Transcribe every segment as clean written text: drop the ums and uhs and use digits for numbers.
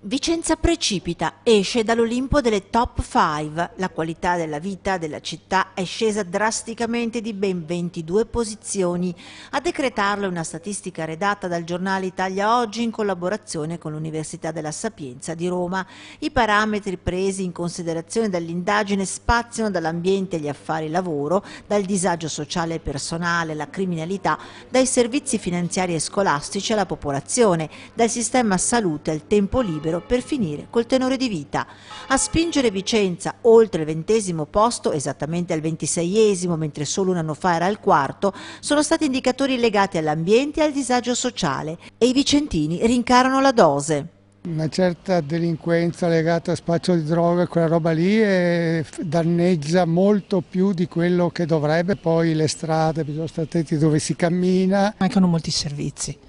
Vicenza precipita, esce dall'Olimpo delle top 5. La qualità della vita della città è scesa drasticamente di ben 22 posizioni. A decretarlo è una statistica redatta dal giornale Italia Oggi in collaborazione con l'Università della Sapienza di Roma. I parametri presi in considerazione dall'indagine spaziano dall'ambiente agli affari lavoro, dal disagio sociale e personale alla criminalità, dai servizi finanziari e scolastici alla popolazione, dal sistema salute al tempo libero, per finire col tenore di vita. A spingere Vicenza oltre il 20° posto, esattamente al 26°, mentre solo un anno fa era al 4°, sono stati indicatori legati all'ambiente e al disagio sociale, e i vicentini rincarano la dose. Una certa delinquenza legata a spaccio di droga, quella roba lì danneggia molto più di quello che dovrebbe. Poi le strade, bisogna stare attenti dove si cammina. Mancano molti servizi.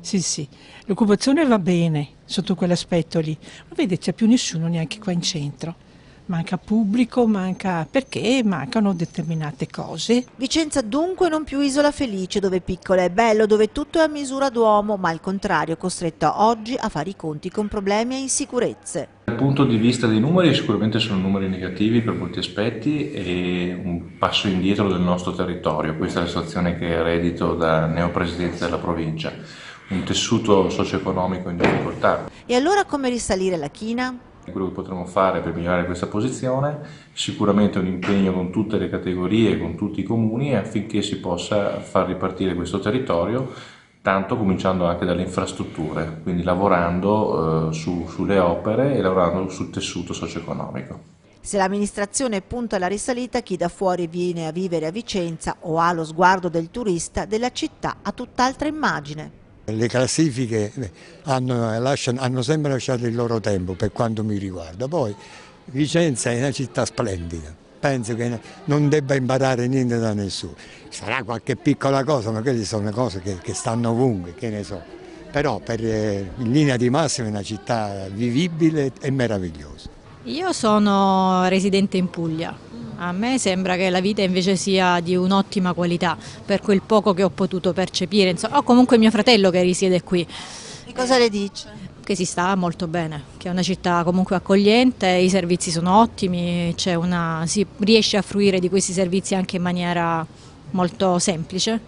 Sì, l'occupazione va bene sotto quell'aspetto lì, ma vede c'è più nessuno neanche qua in centro, manca pubblico, perché mancano determinate cose. Vicenza dunque non più isola felice, dove piccola è bello, dove tutto è a misura d'uomo, ma al contrario costretta oggi a fare i conti con problemi e insicurezze. Dal punto di vista dei numeri sicuramente sono numeri negativi per molti aspetti e un passo indietro del nostro territorio. Questa è la situazione che eredito da neopresidente della provincia, un tessuto socio-economico in difficoltà. E allora come risalire la china? Quello che potremo fare per migliorare questa posizione sicuramente un impegno con tutte le categorie, con tutti i comuni, affinché si possa far ripartire questo territorio, tanto cominciando anche dalle infrastrutture, quindi lavorando sulle opere e lavorando sul tessuto socio-economico. Se l'amministrazione punta alla risalita, chi da fuori viene a vivere a Vicenza o ha lo sguardo del turista, della città ha tutt'altra immagine. Le classifiche hanno sempre lasciato il loro tempo per quanto mi riguarda. Poi Vicenza è una città splendida, penso che non debba imparare niente da nessuno. Sarà qualche piccola cosa, ma quelle sono cose che stanno ovunque, che ne so. Però in linea di massima è una città vivibile e meravigliosa. Io sono residente in Puglia. A me sembra che la vita invece sia di un'ottima qualità, per quel poco che ho potuto percepire. Insomma, ho comunque mio fratello che risiede qui. E cosa le dice? Che si sta molto bene, che è una città comunque accogliente, i servizi sono ottimi, si riesce a fruire di questi servizi anche in maniera molto semplice.